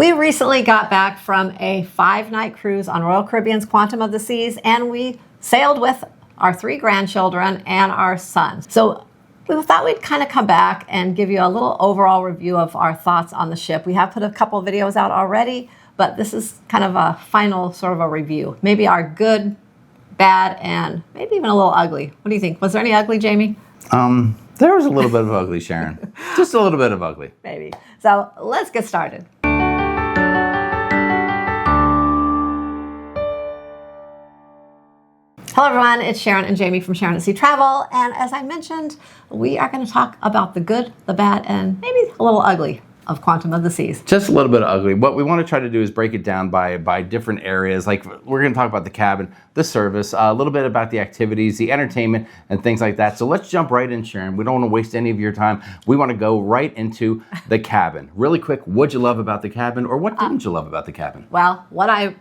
We recently got back from a 5-night cruise on Royal Caribbean's Quantum of the Seas, and we sailed with our 3 grandchildren and our son. So we thought we'd kind of come back and give you a little overall review of our thoughts on the ship. We have put a couple of videos out already, but this is kind of a final sort of a review. Maybe our good, bad, and maybe even a little ugly. What do you think? Was there any ugly, Jamie? There was a little bit of ugly, Sharon. Just a little bit of ugly. Maybe. So let's get started. Hello everyone, it's Sharon and Jamie from Sharonatsea Travel, and as I mentioned, we are going to talk about the good, the bad, and maybe a little ugly of Quantum of the Seas. Just a little bit of ugly. What we want to try to do is break it down by different areas. Like we're going to talk about the cabin, the service, a little bit about the activities, the entertainment, and things like that. So let's jump right in, Sharon. We don't want to waste any of your time. We want to go right into the cabin. Really quick, what'd you love about the cabin, or what didn't you love about the cabin? Well,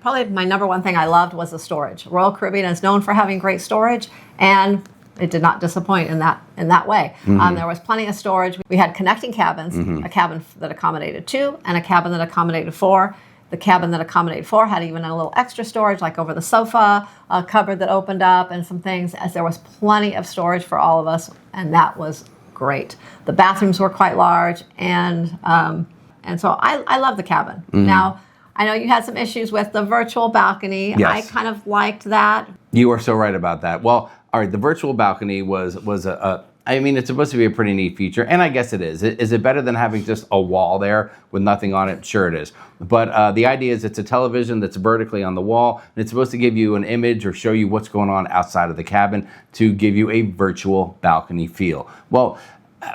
probably my number one thing I loved was the storage. Royal Caribbean is known for having great storage, and it did not disappoint in that way. There was plenty of storage. We had connecting cabins, a cabin that accommodated 2 and a cabin that accommodated 4. The cabin that accommodated 4 had even a little extra storage, like over the sofa, a cupboard that opened up and some things, as there was plenty of storage for all of us, and that was great. The bathrooms were quite large, and so I love the cabin. Now, I know you had some issues with the virtual balcony. Yes. I kind of liked that. You are so right about that. Well, all right, the virtual balcony was I mean, it's supposed to be a pretty neat feature, and I guess it is. Is it better than having just a wall there with nothing on it? Sure it is. But the idea is it's a television that's vertically on the wall, and it's supposed to give you an image or show you what's going on outside of the cabin to give you a virtual balcony feel. Well,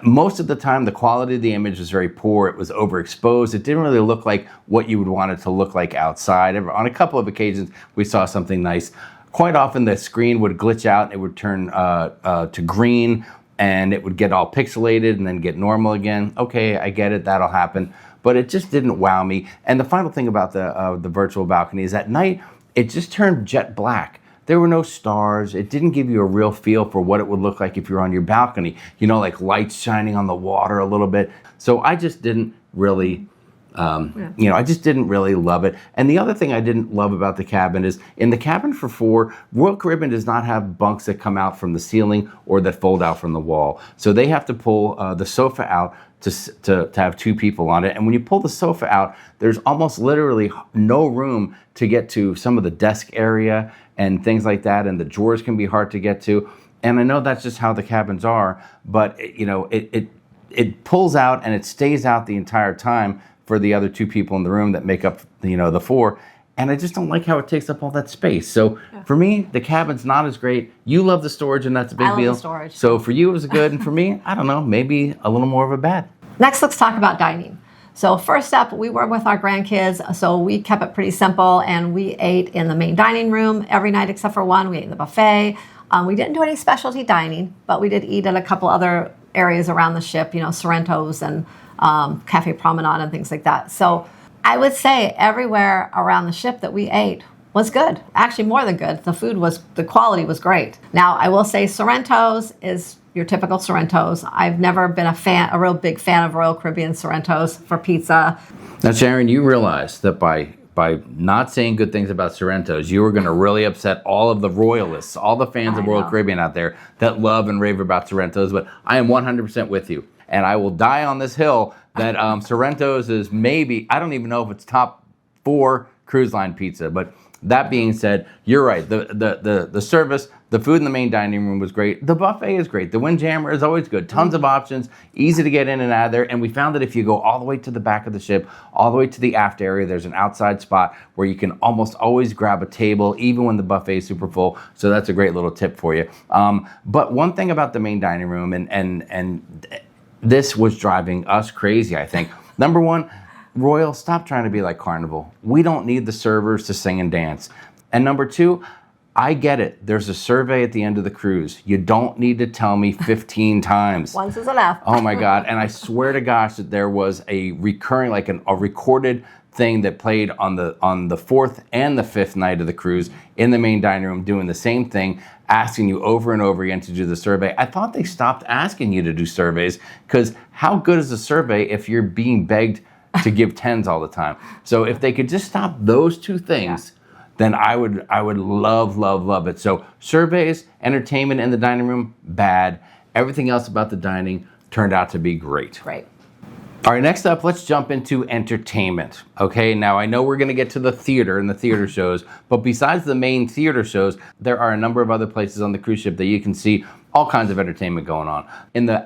most of the time, the quality of the image was very poor. It was overexposed. It didn't really look like what you would want it to look like outside. On a couple of occasions, we saw something nice. Quite often, the screen would glitch out, and it would turn to green, and it would get all pixelated and then get normal again. Okay, I get it. That'll happen. But it just didn't wow me. And the final thing about the virtual balcony is at night, it just turned jet black. There were no stars. It didn't give you a real feel for what it would look like if you're on your balcony. You know, like lights shining on the water a little bit. So I just didn't really, I just didn't really love it. And the other thing I didn't love about the cabin is in the cabin for 4, Royal Caribbean does not have bunks that come out from the ceiling or that fold out from the wall. So they have to pull the sofa out to have 2 people on it. And when you pull the sofa out, there's almost literally no room to get to some of the desk area and things like that, and the drawers can be hard to get to. And I know that's just how the cabins are, but it pulls out and it stays out the entire time for the other 2 people in the room that make up the 4. And I just don't like how it takes up all that space. So for me, the cabin's not as great. You love the storage, and that's a big deal. I love the storage. So for you, it was a good, and for me, I don't know, maybe a little more of a bad. Next, let's talk about dining. So first up, we were with our grandkids, so we kept it pretty simple, and we ate in the main dining room every night except for one. We ate in the buffet. We didn't do any specialty dining, but we did eat at a couple other areas around the ship, Sorrento's and Cafe Promenade and things like that. So I would say everywhere around the ship that we ate was good. Actually, more than good. The quality was great. Now, I will say Sorrento's is your typical Sorrento's. I've never been a real big fan of Royal Caribbean Sorrento's for pizza. Now, Sharon, you realize that by not saying good things about Sorrento's, you were going to really upset all of the royalists, all the fans of Royal Caribbean out there that love and rave about Sorrento's, but I am 100% with you. And I will die on this hill that Sorrento's is maybe, I don't even know if it's top 4 cruise line pizza, but that being said, you're right. The service, the food in the main dining room was great. The buffet is great. The Windjammer is always good. Tons of options, easy to get in and out of there. And we found that if you go all the way to the back of the ship, all the way to the aft area, there's an outside spot where you can almost always grab a table, even when the buffet is super full. So that's a great little tip for you. But one thing about the main dining room, and this was driving us crazy, I think. Number one, Royal, stop trying to be like Carnival. We don't need the servers to sing and dance. And number 2, I get it. There's a survey at the end of the cruise. You don't need to tell me 15 times. Once is enough. Oh my God. And I swear to gosh that there was a recurring, like a recorded thing that played on the 4th and the 5th night of the cruise in the main dining room, doing the same thing, asking you over and over again to do the survey. I thought they stopped asking you to do surveys, because how good is a survey if you're being begged to give 10s all the time. So if they could just stop those two things, then I would love it. So surveys, entertainment in the dining room, bad. Everything else about the dining turned out to be great. Great. All right, next up, let's jump into entertainment. Okay, now I know we're gonna get to the theater and the theater shows, but besides the main theater shows, there are a number of other places on the cruise ship that you can see all kinds of entertainment going on.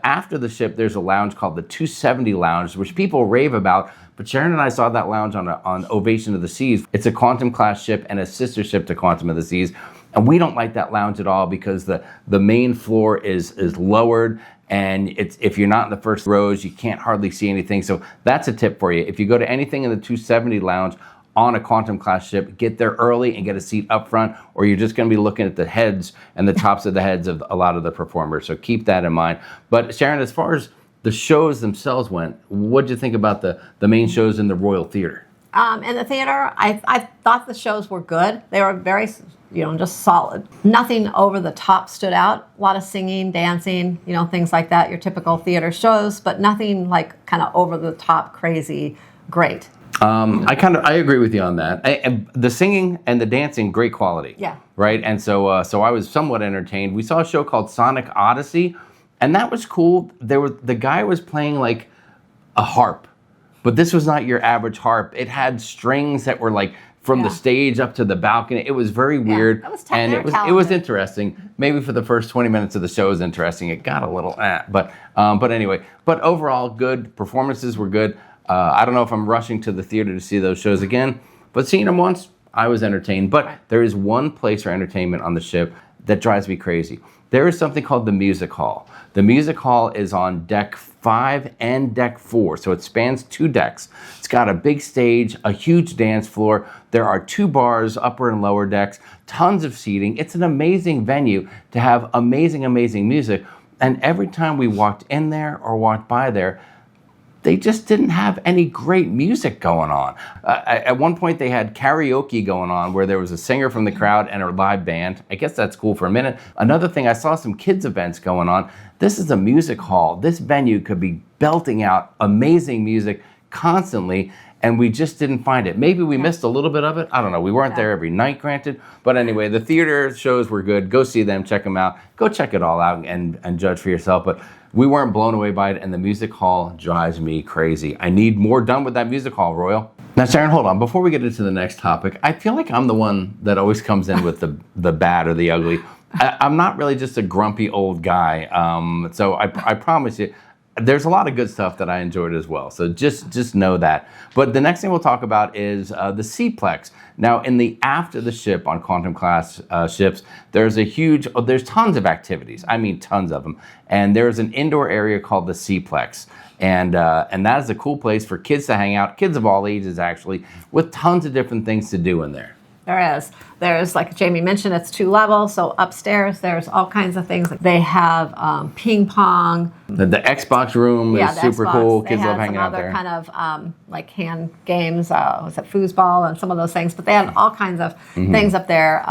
After the ship, there's a lounge called the 270 Lounge, which people rave about, but Sharon and I saw that lounge on Ovation of the Seas. It's a Quantum class ship and a sister ship to Quantum of the Seas, and we don't like that lounge at all because the main floor is lowered, and if you're not in the first rows, you can't hardly see anything. So that's a tip for you. If you go to anything in the 270 Lounge on a Quantum class ship, get there early and get a seat up front, or you're just gonna be looking at the heads and the tops of the heads of a lot of the performers. So keep that in mind. But Sharon, as far as the shows themselves went, what did you think about the main shows in the Royal Theater? In the theater, I thought the shows were good. They were very, just solid. Nothing over the top stood out. A lot of singing, dancing, things like that, your typical theater shows, but nothing like kind of over the top, crazy, great. I agree with you on that. The singing and the dancing, great quality. Yeah. Right. And so I was somewhat entertained. We saw a show called Sonic Odyssey, and that was cool. The guy was playing like a harp, but this was not your average harp. It had strings that were like from the stage up to the balcony. It was very weird, and it was interesting. Maybe for the first 20 minutes of the show was interesting. It got a little, but anyway. But overall, good performances were good. I don't know if I'm rushing to the theater to see those shows again, but seeing them once, I was entertained. But there is one place for entertainment on the ship that drives me crazy. There is something called the Music Hall. The Music Hall is on deck 5 and deck 4, so it spans 2 decks. It's got a big stage, a huge dance floor. There are 2 bars, upper and lower decks, tons of seating. It's an amazing venue to have amazing music. And every time we walked in there or walked by there, they just didn't have any great music going on. At one point, they had karaoke going on where there was a singer from the crowd and a live band. I guess that's cool for a minute. Another thing, I saw some kids events going on. This is a music hall. This venue could be belting out amazing music constantly, and we just didn't find it. Maybe we missed a little bit of it. I don't know. We weren't there every night, granted. But anyway, the theater shows were good. Go see them, check them out. Go check it all out and judge for yourself. But we weren't blown away by it, and the music hall drives me crazy. I need more done with that music hall, Royal. Now, Sharon, hold on. Before we get into the next topic, I feel like I'm the one that always comes in with the bad or the ugly. I'm not really just a grumpy old guy. So I promise you, there's a lot of good stuff that I enjoyed as well. So just know that. But the next thing we'll talk about is the Seaplex. Now, in the aft of the ship on Quantum class ships, there's tons of activities. I mean, tons of them. And there's an indoor area called the Seaplex. And that is a cool place for kids to hang out, kids of all ages actually, with tons of different things to do in there. There is. There's, like Jamie mentioned, it's 2 levels. So upstairs, there's all kinds of things. They have ping pong. The Xbox room is super cool. Kids love hanging out there. They had some other kind of like hand games. Was it foosball and some of those things? But they had all kinds of things up there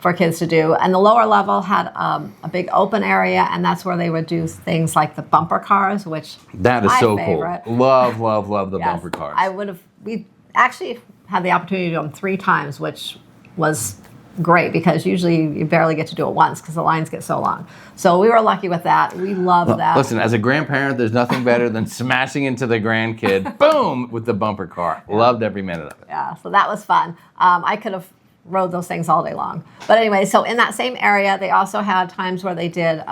for kids to do. And the lower level had a big open area, and that's where they would do things like the bumper cars, which that is so favorite. Cool. Love the bumper cars. We actually had the opportunity to do them 3 times, which was great because usually you barely get to do it once because the lines get so long. So we were lucky with that. We love that. Listen, as a grandparent, there's nothing better than smashing into the grandkid, boom, with the bumper car. Yeah. Loved every minute of it. Yeah, so that was fun. I could have rode those things all day long. But anyway, so in that same area, they also had times where they did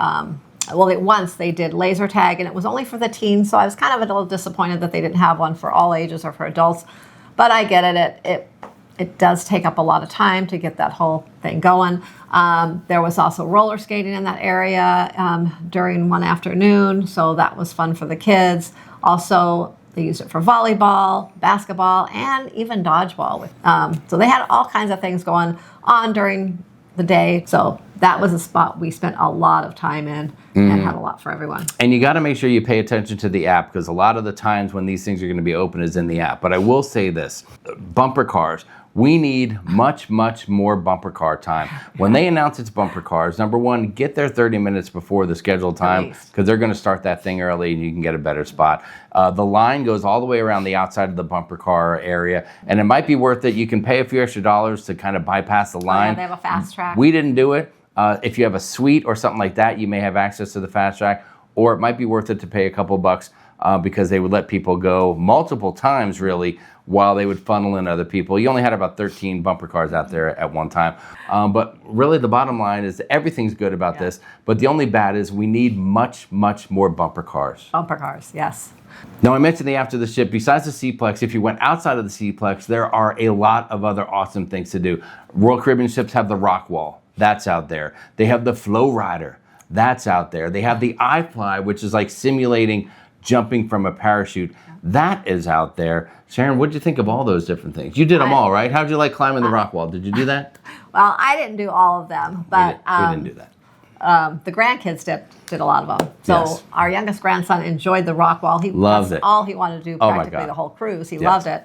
once they did laser tag, and it was only for the teens, so I was kind of a little disappointed that they didn't have one for all ages or for adults. But I get it. It does take up a lot of time to get that whole thing going. There was also roller skating in that area during one afternoon, so that was fun for the kids. Also, they used it for volleyball, basketball, and even dodgeball. So they had all kinds of things going on during the day. So that was a spot we spent a lot of time in and had a lot for everyone. And you got to make sure you pay attention to the app, because a lot of the times when these things are going to be open is in the app. But I will say this, bumper cars, We need much, much more bumper car time. When they announce it's bumper cars, number one, get there 30 minutes before the scheduled time, because they're going to start that thing early and you can get a better spot. The line goes all the way around the outside of the bumper car area, and it might be worth it. You can pay a few extra dollars to kind of bypass the line. Yeah, they have a fast track. We didn't do it. If you have a suite or something like that, you may have access to the fast track, or it might be worth it to pay a couple bucks because they would let people go multiple times, really, while they would funnel in other people. You only had about 13 bumper cars out there at one time. But really, the bottom line is everything's good about this, but the only bad is we need much, much more bumper cars. Bumper cars, yes. Now, I mentioned the after the ship. Besides the Seaplex, if you went outside of the Seaplex, there are a lot of other awesome things to do. Royal Caribbean ships have the rock wall. That's out there. They have the flow rider. That's out there. They have the iFly, which is like simulating jumping from a parachute. That is out there. Sharon, what did you think of all those different things? You did them all, right? How'd you like climbing the rock wall? Did you do that? Well, I didn't do all of them, but we didn't do that. the grandkids did a lot of them. So our youngest grandson enjoyed the rock wall. He loved it. All he wanted to do practically the whole cruise. He loved it.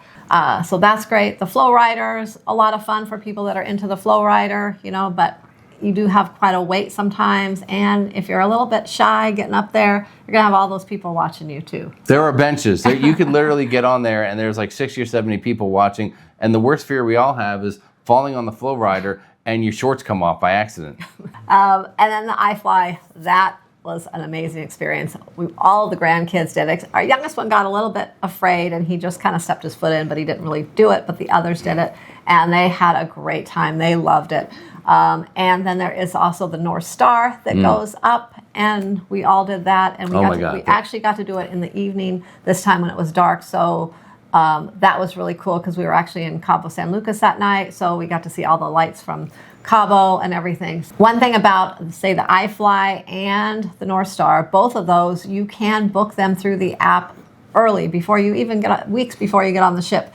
So that's great. The flow riders, a lot of fun for people that are into the flow rider, you know, but you do have quite a wait sometimes. And if you're a little bit shy getting up there, you're going to have all those people watching you too. There are benches. You could literally get on there and there's like 60 or 70 people watching. And the worst fear we all have is falling on the flow rider and your shorts come off by accident. And then the iFly, that was an amazing experience. All the grandkids did it. Our youngest one got a little bit afraid and he just kind of stepped his foot in, but he didn't really do it. But the others did it and they had a great time. They loved it. And then there is also the North Star that goes up, and we all did that. And we actually got to do it in the evening this time when it was dark. So that was really cool because we were actually in Cabo San Lucas that night. So we got to see all the lights from Cabo and everything. One thing about, say, the iFly and the North Star, both of those, you can book them through the app early, before you even get on, weeks before you get on the ship.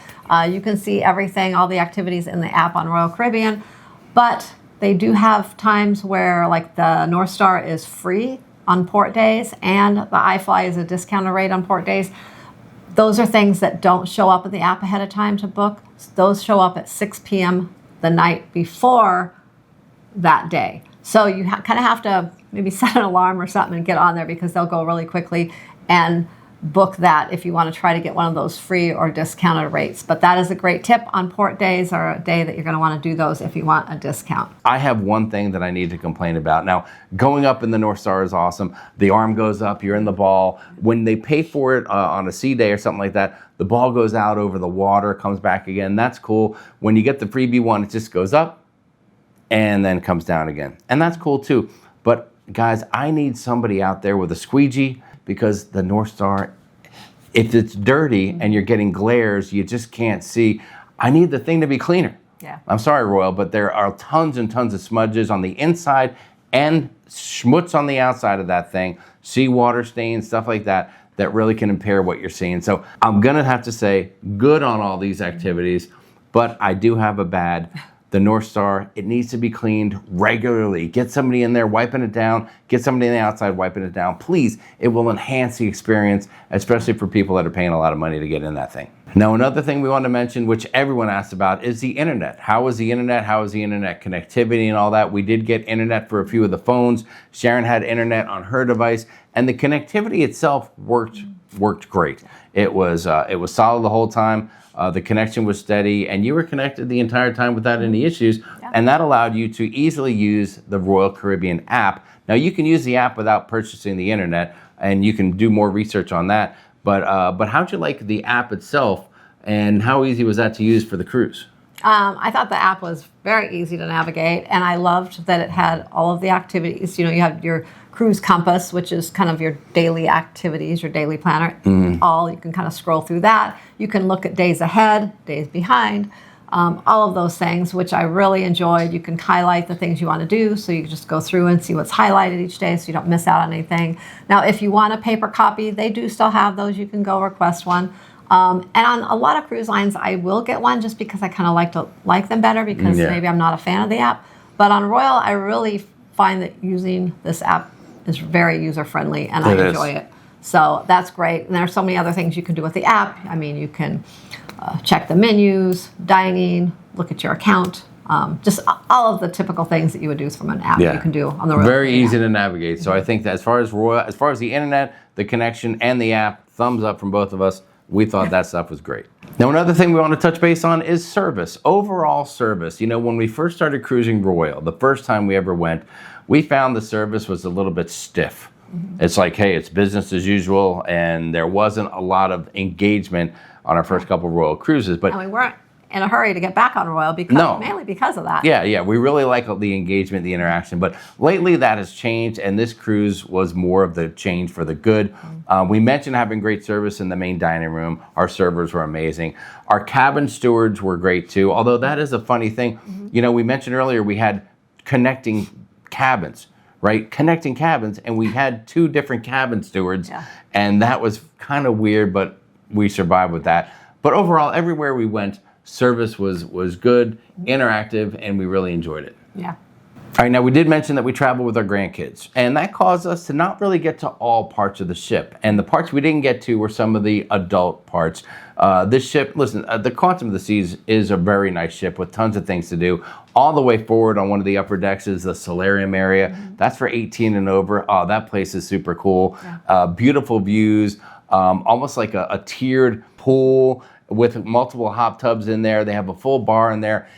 You can see everything, all the activities in the app on Royal Caribbean. But they do have times where, like, the North Star is free on port days and the iFly is a discounted rate on port days. Those are things that don't show up in the app ahead of time to book. Those show up at 6 p.m. the night before that day. So you kind of have to maybe set an alarm or something and get on there because they'll go really quickly, and book that if you want to try to get one of those free or discounted rates. But that is a great tip on port days, or a day that you're going to want to do those if you want a discount. I have one thing that I need to complain about. Now, going up in the North Star is awesome. The arm goes up, you're in the ball. When they pay for it on a sea day or something like that, the ball goes out over the water, comes back again. That's cool. When you get the freebie one, it just goes up and then comes down again. And that's cool too. But guys, I need somebody out there with a squeegee, because the North Star, if it's dirty and you're getting glares, you just can't see. I need the thing to be cleaner. Yeah. I'm sorry, Royal, but there are tons and tons of smudges on the inside and schmutz on the outside of that thing, seawater stains, stuff like that, that really can impair what you're seeing. So I'm gonna have to say good on all these activities, but I do have a bad. The North Star, it needs to be cleaned regularly. Get somebody in there wiping it down. Get somebody on the outside wiping it down. Please, it will enhance the experience, especially for people that are paying a lot of money to get in that thing. Now, another thing we want to mention, which everyone asked about, is the internet. How is the internet? How is the internet connectivity and all that? We did get internet for a few of the phones. Sharon had internet on her device, and the connectivity itself worked great. It was solid the whole time. The connection was steady, and you were connected the entire time without any issues, and that allowed you to easily use the Royal Caribbean app. Now, you can use the app without purchasing the internet, and you can do more research on that, but how'd you like the app itself, and how easy was that to use for the cruise? I thought the app was very easy to navigate, and I loved that it had all of the activities. You know, you have your cruise compass, which is kind of your daily activities, your daily planner. You can kind of scroll through that. You can look at days ahead, days behind, all of those things, which I really enjoyed. You can highlight the things you want to do, so you can just go through and see what's highlighted each day so you don't miss out on anything. Now, if you want a paper copy, they do still have those. You can go request one. And on a lot of cruise lines, I will get one just because I kind of like them better, because maybe I'm not a fan of the app. But on Royal, I really find that using this app is very user-friendly, and I enjoy it. So that's great. And there are so many other things you can do with the app. I mean, you can check the menus, dining, look at your account, just all of the typical things that you would do from an app you can do on the Royal Very Caribbean easy app. to navigate. So I think that as far as the internet, the connection, and the app, thumbs up from both of us. We thought that stuff was great. Now, another thing we want to touch base on is service, overall service. You know, when we first started cruising Royal, the first time we ever went, we found the service was a little bit stiff. It's like, hey, it's business as usual, and there wasn't a lot of engagement on our first couple of Royal cruises. But And we weren't in a hurry to get back on Royal mainly because of that. Yeah, we really like the engagement, the interaction. But lately that has changed, and this cruise was more of the change for the good. We mentioned having great service in the main dining room. Our servers were amazing. Our cabin stewards were great too, although that is a funny thing. You know, we mentioned earlier we had connecting cabins, right? Connecting cabins, and we had 2 different cabin stewards, and that was kind of weird, but we survived with that. But overall, everywhere we went, service was good, interactive, and we really enjoyed it. Yeah. All right, now we did mention that we travel with our grandkids, and that caused us to not really get to all parts of the ship. And the parts we didn't get to were some of the adult parts. This ship, listen, the Quantum of the Seas is a very nice ship with tons of things to do. All the way forward on one of the upper decks is the solarium area. That's for 18 and over. Oh, that place is super cool. Beautiful views, almost like a tiered pool with multiple hot tubs in there. They have a full bar in there.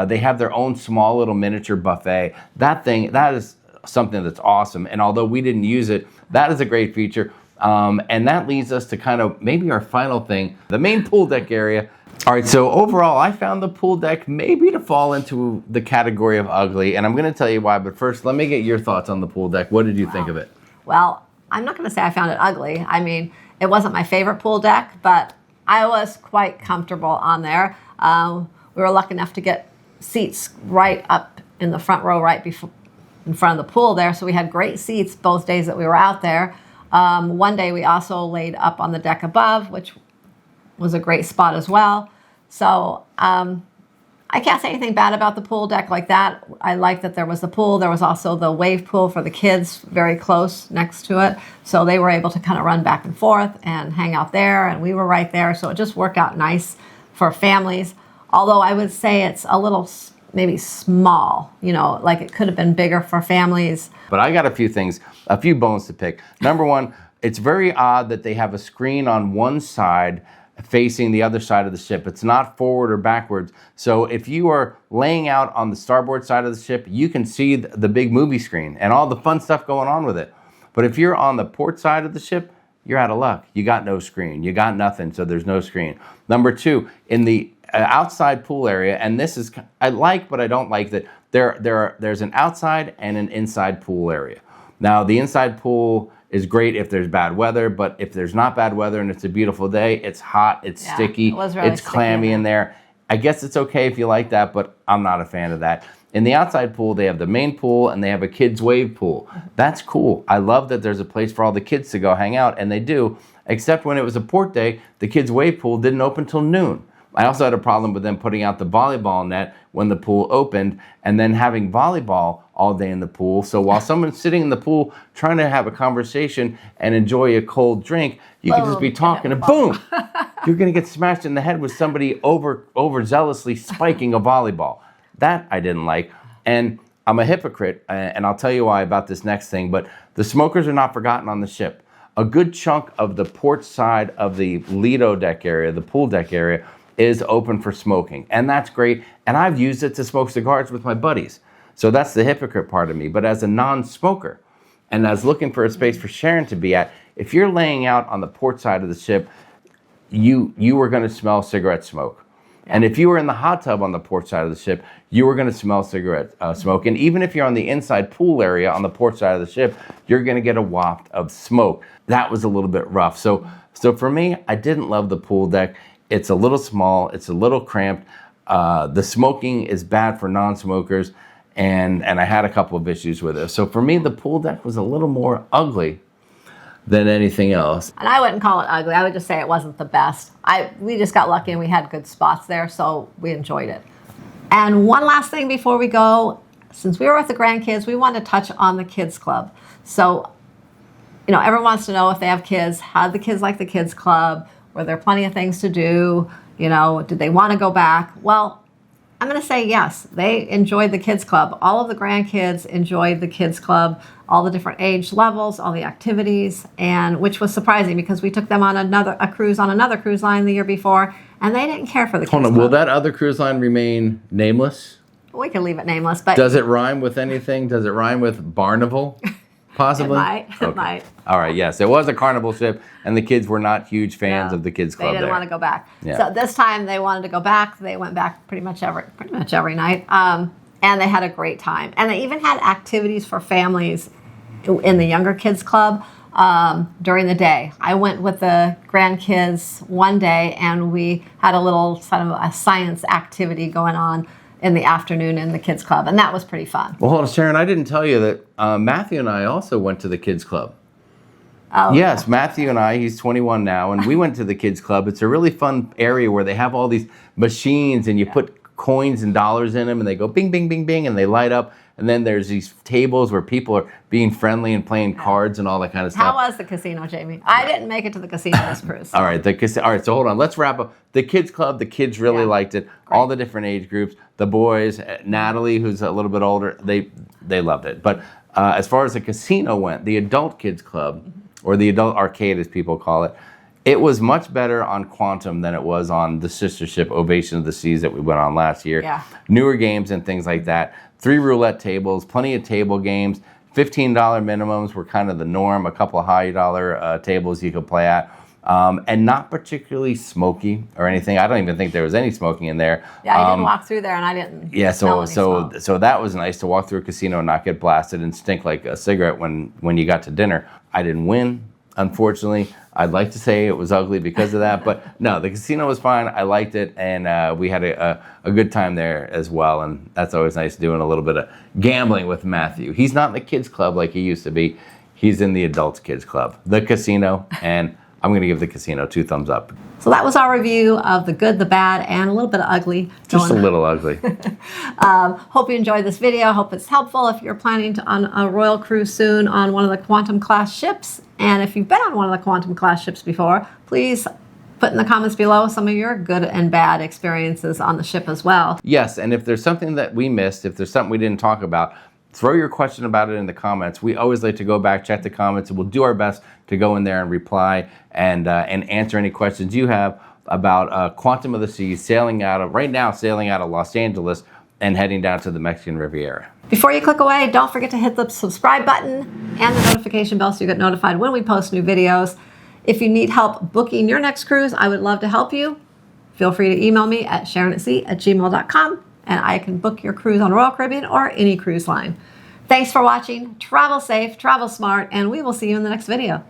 They have their own small little miniature buffet. That is something that's awesome. And although we didn't use it, that is a great feature. And that leads us to kind of maybe our final thing, the main pool deck area. All right, so overall, I found the pool deck maybe to fall into the category of ugly. And I'm going to tell you why. But first, let me get your thoughts on the pool deck. What did you think of it? Well, I'm not going to say I found it ugly. I mean, it wasn't my favorite pool deck, but I was quite comfortable on there. We were lucky enough to get seats right up in the front row, right before, in front of the pool there. So we had great seats both days that we were out there. One day we also laid up on the deck above, which was a great spot as well. So I can't say anything bad about the pool deck like that. I like that there was the pool. There was also the wave pool for the kids very close next to it. So they were able to kind of run back and forth and hang out there. And we were right there. So it just worked out nice for families. Although I would say it's a little maybe small, you know, like it could have been bigger for families. But I got a few bones to pick. Number one, it's very odd that they have a screen on one side facing the other side of the ship. It's not forward or backwards. So if you are laying out on the starboard side of the ship, you can see the big movie screen and all the fun stuff going on with it. But if you're on the port side of the ship, you're out of luck. You got no screen. You got nothing, so there's no screen. Number two, in the outside pool area, and this is, I like, but I don't like that there's an outside and an inside pool area. Now, the inside pool is great if there's bad weather, but if there's not bad weather and it's a beautiful day, it's hot, it's sticky, it's clammy in there. I guess it's okay if you like that, but I'm not a fan of that. In the outside pool, they have the main pool and they have a kids' wave pool. That's cool. I love that there's a place for all the kids to go hang out, and they do, except when it was a port day, the kids' wave pool didn't open till noon. I also had a problem with them putting out the volleyball net when the pool opened and then having volleyball all day in the pool. So while someone's sitting in the pool trying to have a conversation and enjoy a cold drink, you can just be talking and boom, you're going to get smashed in the head with somebody overzealously spiking a volleyball. That I didn't like. And I'm a hypocrite, and I'll tell you why about this next thing, but the smokers are not forgotten on the ship. A good chunk of the port side of the Lido deck area, the pool deck area, is open for smoking, and that's great. And I've used it to smoke cigars with my buddies. So that's the hypocrite part of me. But as a non-smoker, and as looking for a space for Sharon to be at, if you're laying out on the port side of the ship, you were going to smell cigarette smoke. And if you were in the hot tub on the port side of the ship, you were going to smell cigarette smoke. And even if you're on the inside pool area on the port side of the ship, you're going to get a waft of smoke. That was a little bit rough. So for me, I didn't love the pool deck. It's a little small. It's a little cramped. The smoking is bad for non-smokers, and I had a couple of issues with it. So for me, the pool deck was a little more ugly than anything else. And I wouldn't call it ugly. I would just say it wasn't the best. We just got lucky and we had good spots there, so we enjoyed it. And one last thing before we go, since we were with the grandkids, we wanted to touch on the kids club. So, you know, everyone wants to know if they have kids, how did the kids like the kids club? Were there plenty of things to do? You know, did they want to go back? Well, I'm going to say yes. They enjoyed the kids club. All of the grandkids enjoyed the kids club, all the different age levels, all the activities, and which was surprising because we took them on a cruise on another cruise line the year before, and they didn't care for the kids Hold on, club. will that other cruise line remain nameless? We can leave it nameless, but Does it rhyme with anything? Does it rhyme with Barnaval? Possibly? It might. All right, yes. It was a carnival ship, and the kids were not huge fans of the kids club They didn't there. want to go back. Yeah. So this time they wanted to go back. They went back pretty much every night. And they had a great time. And they even had activities for families in the younger kids club during the day. I went with the grandkids one day, and we had a little sort of a science activity going on in the afternoon in the kids club, and that was pretty fun. Well, hold on, Sharon, I didn't tell you that Matthew and I also went to the kids club. Oh, Yes, Matthew and I, he's 21 now, and we went to the kids club. It's a really fun area where they have all these machines, and you put coins and dollars in them, and they go bing, bing, bing, bing, and they light up. And then there's these tables where people are being friendly and playing cards and all that kind of stuff. How was the casino, Jamie? I didn't make it to the casino this cruise. All right, all right. So hold on. Let's wrap up. The kids club. The kids really liked it. Great. All the different age groups. The boys. Natalie, who's a little bit older, they loved it. But as far as the casino went, the adult kids club, or the adult arcade as people call it, it was much better on Quantum than it was on the sister ship Ovation of the Seas that we went on last year. Yeah. Newer games and things like that. 3 roulette tables, plenty of table games. $15 minimums were kind of the norm. A couple of high dollar tables you could play at. And not particularly smoky or anything. I don't even think there was any smoking in there. Yeah, I didn't walk through there, and I didn't. Yeah, smell any smoke. so that was nice to walk through a casino and not get blasted and stink like a cigarette when you got to dinner. I didn't win, unfortunately. I'd like to say it was ugly because of that, but no, the casino was fine. I liked it, and we had a good time there as well, and that's always nice doing a little bit of gambling with Matthew. He's not in the kids club like he used to be. He's in the adults kids club, the casino, and I'm going to give the casino 2 thumbs up. So that was our review of the good, the bad, and a little bit of ugly. Just a little ugly. Hope you enjoyed this video. Hope it's helpful if you're planning to on a royal cruise soon on one of the Quantum class ships. And if you've been on one of the Quantum class ships before, please put in the comments below some of your good and bad experiences on the ship as well. Yes, and if there's something that we missed, if there's something we didn't talk about, throw your question about it in the comments. We always like to go back, check the comments, and we'll do our best to go in there and reply and answer any questions you have about Quantum of the Seas right now sailing out of Los Angeles and heading down to the Mexican Riviera. Before you click away, don't forget to hit the subscribe button and the notification bell so you get notified when we post new videos. If you need help booking your next cruise, I would love to help you. Feel free to email me at sharonatsea@gmail.com, and I can book your cruise on Royal Caribbean or any cruise line. Thanks for watching. Travel safe, travel smart, and we will see you in the next video.